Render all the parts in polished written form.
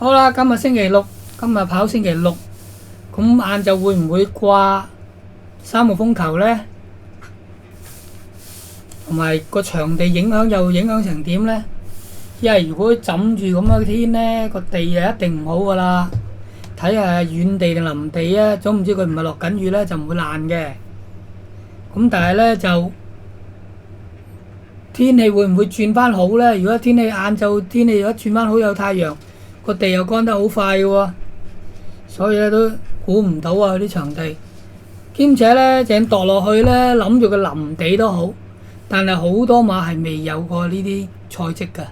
好啦，今日星期六，今日跑星期六，咁晏晝會唔會掛3號風球呢？同埋個場地影響成點呢？因為如果枕住咁嘅天呢，個地就一定唔好噶啦。睇下軟地定腍地啊，總唔知佢唔係落緊雨呢，就唔會爛嘅。咁但係呢，就天氣會唔會轉翻好呢？如果天氣晏晝天氣如果轉翻好有太陽，個地又乾得好快嘅喎，所以咧都估唔到啊啲場地。兼且呢，正墮落去呢，諗住個腍地都好，但係好多馬係未有過呢啲賽績㗎，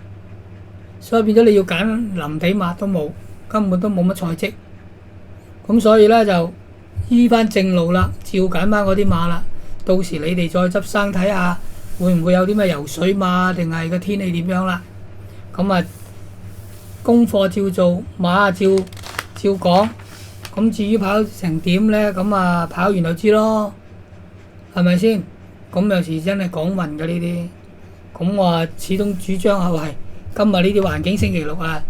所以變咗你要揀腍地馬都冇，根本都冇乜賽績。咁所以呢，就依翻正路啦，照揀翻嗰啲馬啦。到時你哋再執生睇下，會唔會有啲咩游水馬，定係個天氣點樣啦？咁啊，功課照做，馬照講。咁至於跑成點呢？咁啊跑完就知咯，係咪先？咁有時真係講運嘅呢啲。咁我話始終主張係今日呢啲環境星期六啊，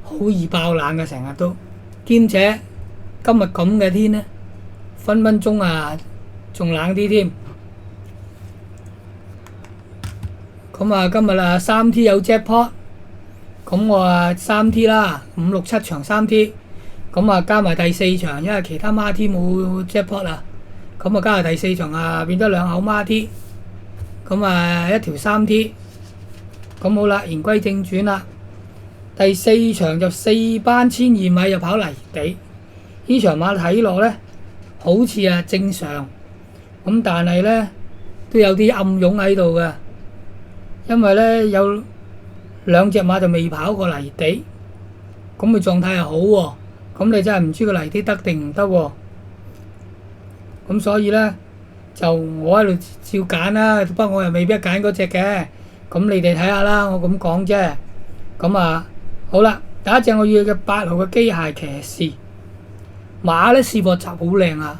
好易爆冷嘅，成日都。兼且今日咁嘅天呢，分分鐘啊仲冷啲添。咁啊今日啊3T 有 jackpot， 咁我話3T啦，5、6、7場3T， 咁啊加埋第4場，因為其他孖 T 冇 jackpot 啊，咁啊加埋第4場啊變咗2口孖 T， 咁啊一條3T， 咁好啦，言歸正傳啦。第4場就4班1200米就跑泥地，呢場馬睇落呢，好似啊正常，咁但係呢，都有啲暗湧喺度嘅，因為呢，有2隻馬就未跑過泥地，咁佢狀態係好喎，咁你真係唔知個泥地得定唔得喎，咁所以呢，就我喺度照揀啦，不過我又未必揀嗰隻嘅，咁你哋睇下啦，我咁講啫。咁啊好啦，第一隻我要嘅8號嘅機械騎士馬呢，試課習好靚啊，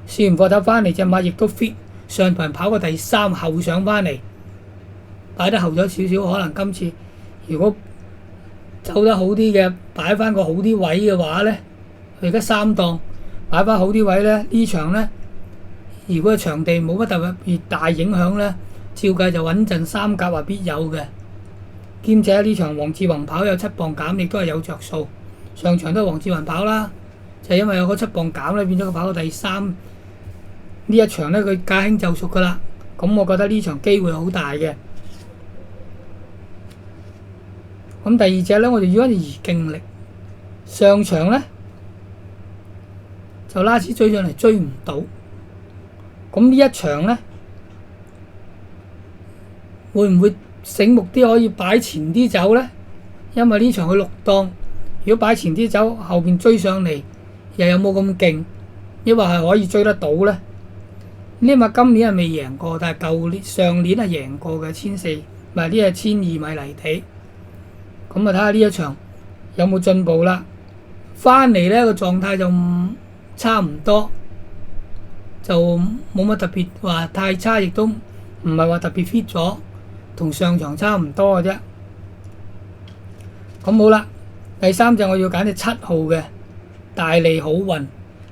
試完課習翻嚟隻馬亦都 fit， 上盤跑過第3，後上翻嚟擺得後咗少少，可能今次如果走得好啲嘅，擺翻個好啲位嘅話呢，佢而家3檔擺翻好啲位呢，呢場呢，如果場地冇乜特別大影響呢，照計就穩陣3甲話必有嘅。兼且呢場黃志宏跑有7磅減，亦都係有着數。上場都係黃志宏跑啦，就係因為有嗰7磅減咧，變咗佢跑到第3。呢一場呢，佢駕輕就熟噶啦，咁我覺得呢場機會好大嘅。咁第二隻呢，我哋要一隻宜勁力，上場呢，就拉屎追上嚟追唔到，咁呢一場呢，會唔會醒目啲可以擺前啲走呢？因為呢場佢6檔，如果擺前啲走，後邊追上嚟又有冇咁勁？抑或係可以追得到呢？呢馬今年係未贏過，但係上年係贏過嘅1400，唔係呢係1200米泥地。咁啊睇下呢一場有冇進步啦。翻嚟呢個狀態就差唔多，就冇乜特別話太差，亦都唔係話特別 fit 咗。同上場差唔多嘅啫。咁好啦，第3隻我要揀隻7號嘅大利好運。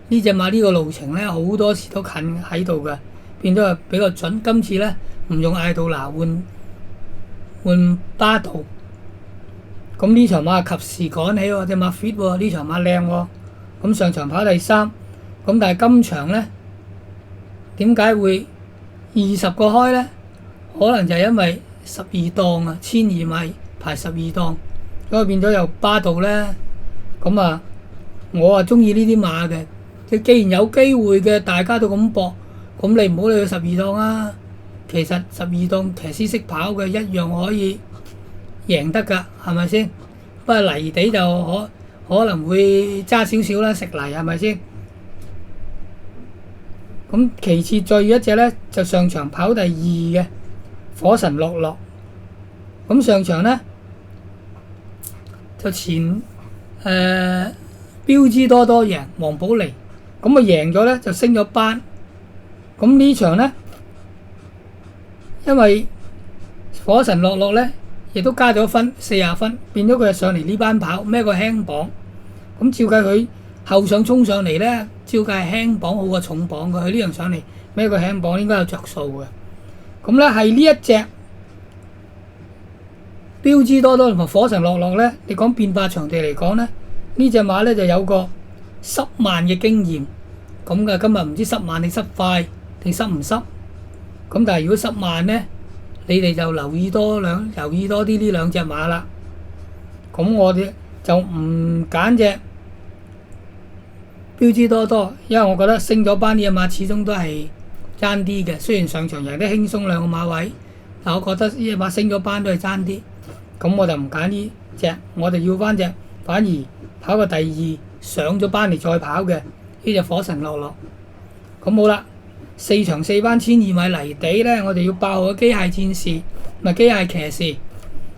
呢隻馬呢個路程呢，好多時都近喺度嘅，變咗比較準。今次呢，唔用艾杜拿換巴道，咁呢場馬及時趕起喎，隻馬 fit 喎，呢場馬靚喎。咁上場跑第3，咁但係今場呢，點解會20個開呢？可能就係因為12檔啊，1200米排12檔，所以變咗又巴道呢。咁啊，我啊中意呢啲馬嘅。佢既然有機會嘅，大家都咁搏，咁你唔好理佢12檔啊。其實12檔騎師識跑嘅一樣可以贏得㗎，係咪先？不過泥地就可能會揸少少啦，食泥係咪先？咁其次再一隻呢，就上場跑第2嘅火神樂樂。咁上場呢，就前標之多多贏黃寶利，咁啊贏咗呢，就升咗班。咁呢場呢，因為火神樂樂呢，亦都加咗分40分，變咗佢上嚟呢班跑孭個輕磅。咁照計佢後上衝上嚟咧，照計係輕磅好過重磅嘅。佢呢樣上嚟孭個輕磅應該有着數嘅。咁咧係呢一隻標致多多同埋火神樂樂咧，你講變化場地嚟講咧，呢隻馬咧就有個濕慢嘅經驗。咁嘅今日唔知濕慢定濕快定濕唔濕。咁但係如果濕慢咧，你哋就留意多啲呢兩隻馬啦。咁我哋就唔揀隻標致多多，因為我覺得升咗班呢隻馬始終都係爭啲嘅。雖然上場贏得輕鬆兩個馬位，但我覺得呢隻馬升咗班都係爭啲。咁我就唔揀呢隻，我哋要翻隻反而跑個第二上咗班嚟再跑嘅呢隻火神樂樂。咁好啦，4場4班12米泥地咧，我哋要8號嘅機械戰士同埋機械騎士，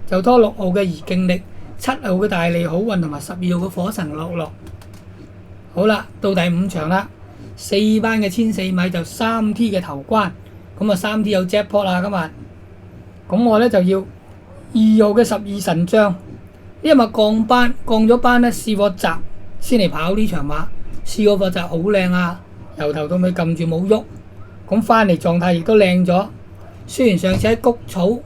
就拖6號嘅怡勁力、7號嘅大利好運同埋12號嘅火神樂樂。好啦，到第5場啦，4班嘅1004米就3T 嘅頭關，咁啊3T 有 jackpot 啦今日。咁我咧就要2號嘅12神將，因為降咗班咧，試過閘先嚟跑呢場馬，試過個閘好靚啊，由頭到尾撳住冇喐，咁翻嚟狀態亦都靚咗。雖然上次喺谷草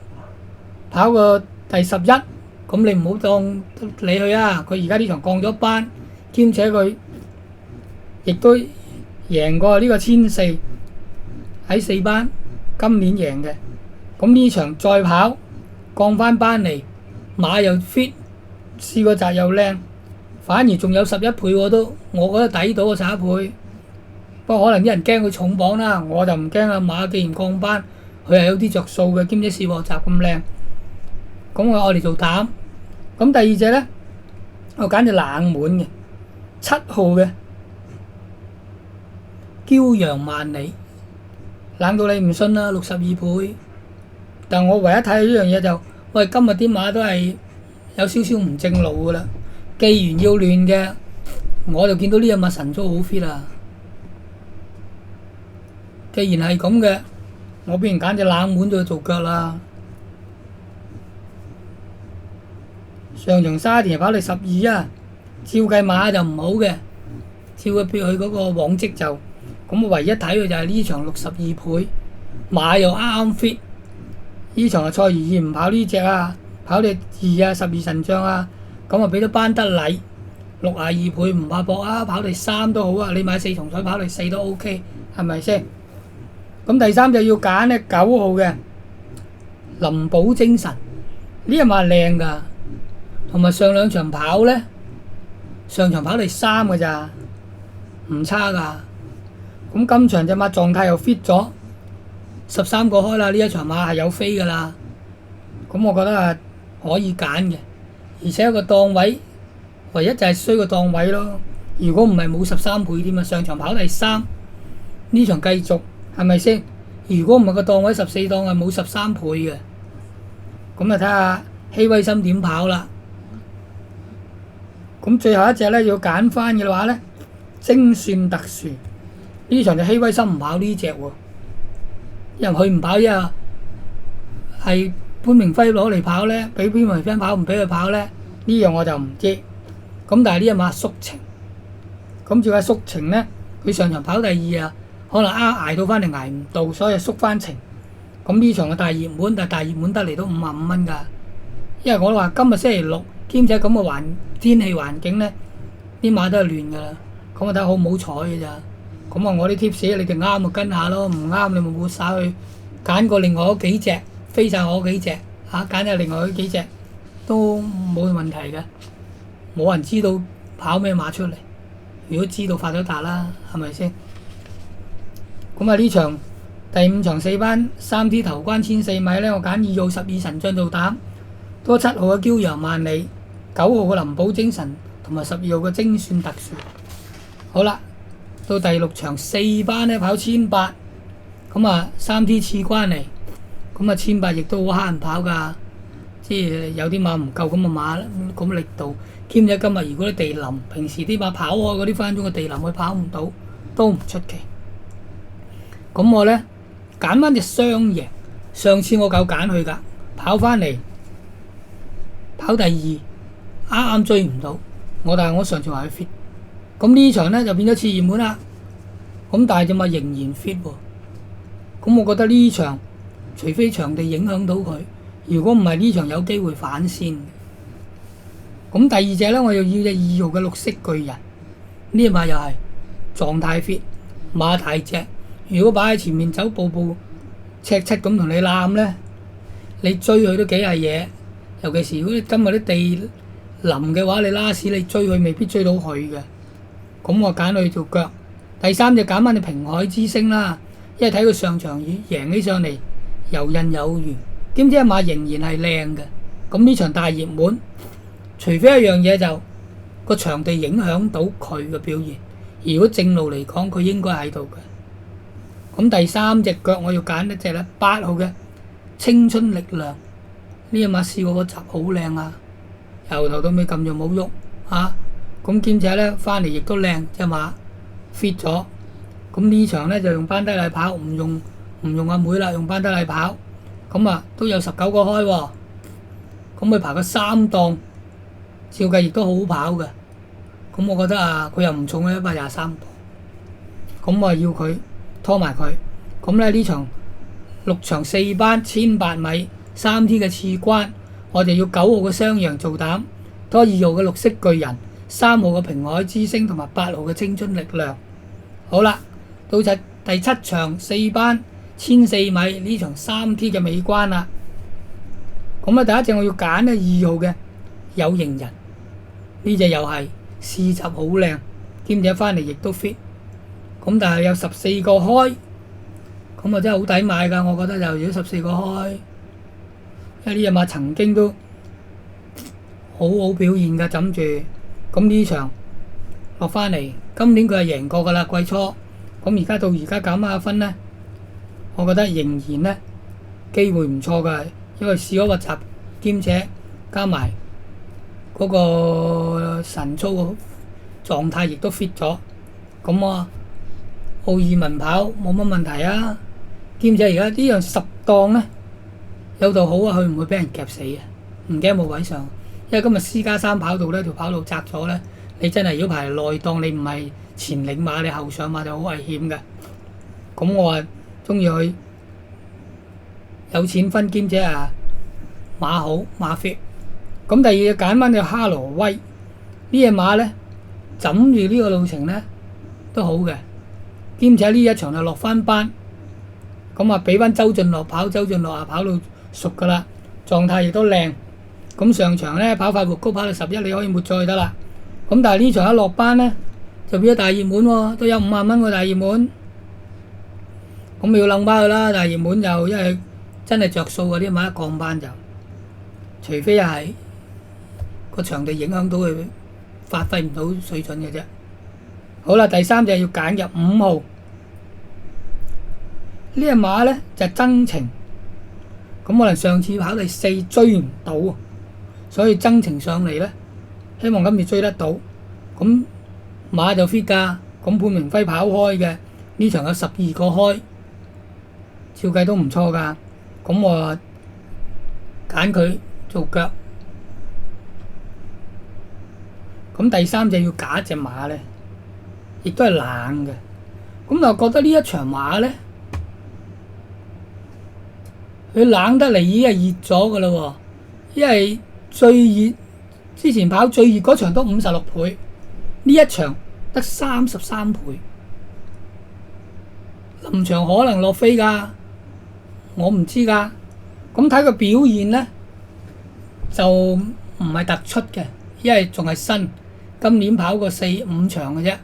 跑個第11，咁你唔好當理佢啊。佢而家呢場降咗班，兼且佢亦都贏過呢個1004喺4班，今年贏嘅。咁呢場再跑降翻班嚟，馬又 fit， 試個閘又靚，反而仲有11倍喎都，我覺得抵到個11倍。不過可能啲人驚佢重磅啦，我就唔驚啦。馬既然降班，佢係有啲着數嘅，兼且試過閘咁靚，咁我哋做膽。咁第二隻咧，我揀隻冷門嘅7號嘅驕陽萬里，冷到你唔信啦，62倍。但我唯一睇到呢樣嘢就，喂，今日啲馬都係有少少唔正路噶啦。既然要亂嘅，我就見到呢隻馬神速好 fit 啊！既然係咁嘅，我不如揀隻冷門咗做腳啦。上場沙田跑第12啊，照計馬就唔好嘅，照佢佢嗰個往績就，咁我唯一睇佢就係呢場62倍，馬又啱啱 fit。呢場係賽而言唔跑呢隻啊，跑你2啊12神將啊，咁啊俾到班德禮62倍唔怕搏啊，跑第3都好啊，你買4重彩跑第4都 OK， 係咪先？咁第3就要揀咧9號嘅林寶精神，呢隻馬靚㗎，同埋上兩場跑咧，上場跑第3㗎咋，唔差㗎。咁今場隻馬狀態又 fit 咗。13個開啦，呢一場馬係有飛㗎啦，咁我覺得係可以揀嘅，而且個檔位唯一就係衰個檔位咯。如果唔係冇13倍添啊，上場跑第3，呢場繼續係咪先？如果唔係個檔位14檔係冇13倍嘅，咁啊睇下希威森點跑啦。咁最後一隻咧要揀翻嘅話咧，精算特殊呢場就希威森唔跑呢隻喎。因為佢唔跑，因為係潘明輝攞嚟跑咧，俾潘明輝跑唔俾佢跑咧，呢樣我就唔知。咁但係呢隻馬縮情，咁照解縮情咧？佢上場跑第2啊，可能捱到翻嚟捱唔到，所以縮翻情。咁呢場嘅大熱門，但係大熱門得嚟都55蚊㗎。因為我話今日星期6，兼且咁嘅天氣環境咧，啲馬都係亂㗎啦。咁我睇好唔好彩㗎咋？咁啊，我啲 tips 你哋啱就跟下咯，唔啱你咪冇曬去揀過另外嗰幾隻，飛晒我幾隻嚇，揀下另外嗰幾隻都冇問題嘅。冇人知道跑咩馬出嚟，如果知道發咗達啦，係咪先？咁啊，呢場第5場4班3T 頭關1004米咧，我揀2號12神將做膽，多7號嘅驕陽萬里、9號嘅林寶精神同埋12號嘅精算特殊。好啦。到第6場4班咧跑1800，咁啊3T 次關嚟，咁啊1800亦都好慳人跑㗎，即係有啲馬唔夠咁嘅馬咁力度，兼且今日如果啲地冧，平時啲馬跑開嗰啲分鐘嘅地冧佢跑唔到，都唔出奇。咁我咧揀翻隻雙贏，上次我夠揀佢㗎，跑翻嚟跑第二，啱啱追唔到。但係我上次話佢 fit，咁呢場咧就變咗次熱門啦。咁但係隻馬仍然 fit 喎。咁我覺得呢場除非場地影響到佢，如果唔係呢場有機會反先。咁第二隻咧，我又要隻2號嘅綠色巨人。呢隻馬又係狀態 fit，馬大隻。如果擺喺前面走步步赤七咁同你攬咧，你追佢都幾係嘢。尤其是如果你今日啲地腍嘅話，你拉屎你追佢未必追到佢嘅。咁我揀佢做腳。第三隻揀翻你平海之星啦，因為睇佢上場贏起上嚟游刃有餘，兼且馬仍然係靚嘅。咁呢場大熱門，除非一樣嘢就個場地影響到佢嘅表現。如果正路嚟講，佢應該喺度嘅。咁第三隻腳我要揀一隻咧，8號嘅青春力量。呢隻馬試過個集好靚啊，由頭到尾撳住冇喐啊。咁兼且咧翻嚟亦都靚，隻馬 fit 咗。咁呢場咧就用班德禮跑，唔用阿妹啦，用班德禮跑。咁啊都有19個開喎。咁佢爬個3檔，照計亦都好跑嘅。咁我覺得啊，佢又唔重嘅123磅。咁我要佢拖埋佢。咁咧呢場6場4班1800米3T 嘅次關，我哋要9號嘅雙陽做膽，拖2號嘅綠色巨人，3號嘅平海之星同埋8號嘅青春力量。好啦，到第7場4班1400米呢場3T 嘅尾關啦。咁啊，第一隻我要揀咧2號嘅有型人，呢隻又係試集好靚，兼且翻嚟亦都 fit。咁但係有14個開，咁啊真係好抵買㗎。我覺得就如果14個開，因為呢隻馬曾經都好好表現㗎，枕住。咁呢場落翻嚟，今年佢係贏過㗎啦，季初。咁而家到而家減下分咧，我覺得仍然咧機會唔錯㗎，因為試咗個集，兼且加埋嗰個神操嘅狀態亦都 fit 咗。咁我奧爾文跑冇乜問題啊，兼且而家呢樣10檔咧有度好啊，佢唔會俾人夾死啊，唔驚冇位上。因為今日私家3跑道呢條跑道窄咗咧，你真係如果排內檔，你唔係前領馬，你後上馬就好危險嘅。咁我話中意佢有錢分，兼且啊馬好馬 fit。咁第二隻揀翻隻哈羅威呢隻馬咧，枕住呢個路程咧都好嘅，兼且呢一場就落翻班。咁啊俾翻周俊樂跑，周俊樂啊跑到熟噶啦，狀態亦都靚。咁上場咧跑快活高跑到11，你可以抹咗佢得啦。咁但係呢場一落班咧就變咗大熱門喎，都有50蚊個大熱門。咁要掕翻佢啦，大熱門就因為真係着數嗰啲馬一降班就，除非係個場地影響到佢發揮唔到水準嘅啫。好啦，第三隻要揀入5號呢隻馬咧就係真情。咁可能上次跑第4追唔到，所以真情上嚟咧，希望今次追得到。咁馬就 fit 㗎，咁潘明輝跑開嘅呢場有12個開，照計都唔錯㗎。咁我揀佢做腳。咁第三隻要揀一隻馬咧，亦都係冷嘅。咁我覺得呢一場馬咧，佢冷得嚟已經係熱咗㗎啦喎，因為最熱之前跑最熱嗰場都56倍，呢一場得33倍，臨場可能落飛㗎，我唔知㗎。咁睇個表現咧，就唔係突出嘅，因為仲係新，今年跑過4、5場嘅啫。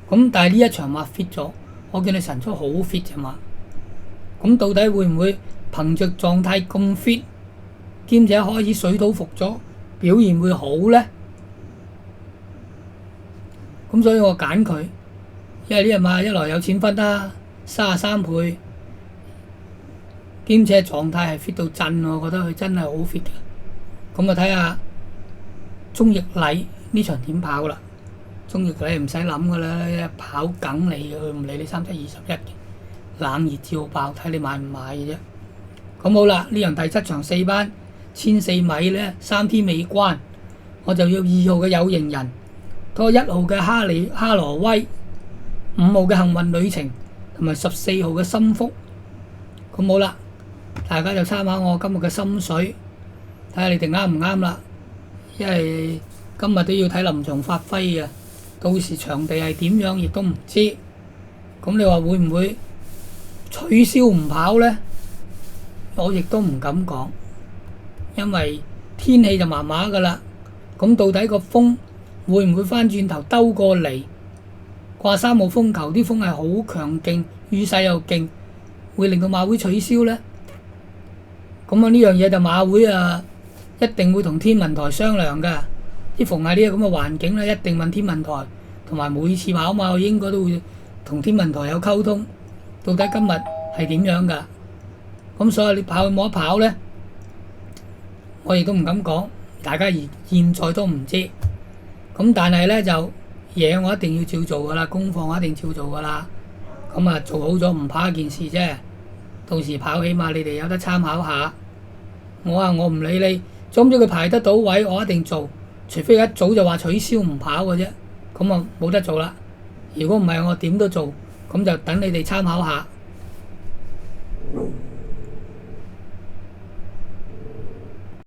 咁但係呢一場馬 fit 咗，我見你神速好 fit 隻馬。咁到底會唔會憑着狀態咁 fit，兼且開始水土服咗，表現會好咧？咁所以我揀佢，因為呢隻馬一來有錢分啦，33倍，兼且狀態係 fit 到震，我覺得佢真係好 fit 嘅。咁啊睇下鍾易禮呢場點跑啦？鍾易禮唔使諗噶啦，跑梗你，佢唔理你37、21嘅，冷熱照爆，睇你買唔買嘅啫。咁好啦，呢場第7場4班1400米咧3T尾關，我就要2號嘅有型人，拖1號嘅哈羅威，5號嘅幸運旅程，同埋14號嘅心腹。咁好啦，大家就參考我今日嘅心水，睇下你哋啱唔啱啦。因為今日都要睇臨場發揮嘅，到時場地係點樣亦都唔知。咁你話會唔會取消唔跑呢？我亦都唔敢講，因為天氣就麻麻噶啦。咁到底個風會唔會翻轉頭兜過嚟？掛3號風球，啲風係好強勁，雨勢又勁，會令到馬會取消呢？咁啊呢樣嘢就馬會一定會同天文台商量噶。啲逢係呢個咁嘅環境咧，一定問天文台，同埋每次跑馬我應該都會同天文台有溝通，到底今日係點樣噶？咁所以你跑冇得跑呢？我亦都唔敢講，大家現在都唔知。咁但係呢，就嘢我一定要照做噶啦，功課我一定照做噶啦。咁啊做好咗唔怕一件事啫，到時跑起碼你哋有得參考下。我唔理你，總之佢排得到位，我一定做。除非一早就話取消唔跑嘅啫，咁啊冇得做啦。如果唔係我點都做，咁就等你哋參考下。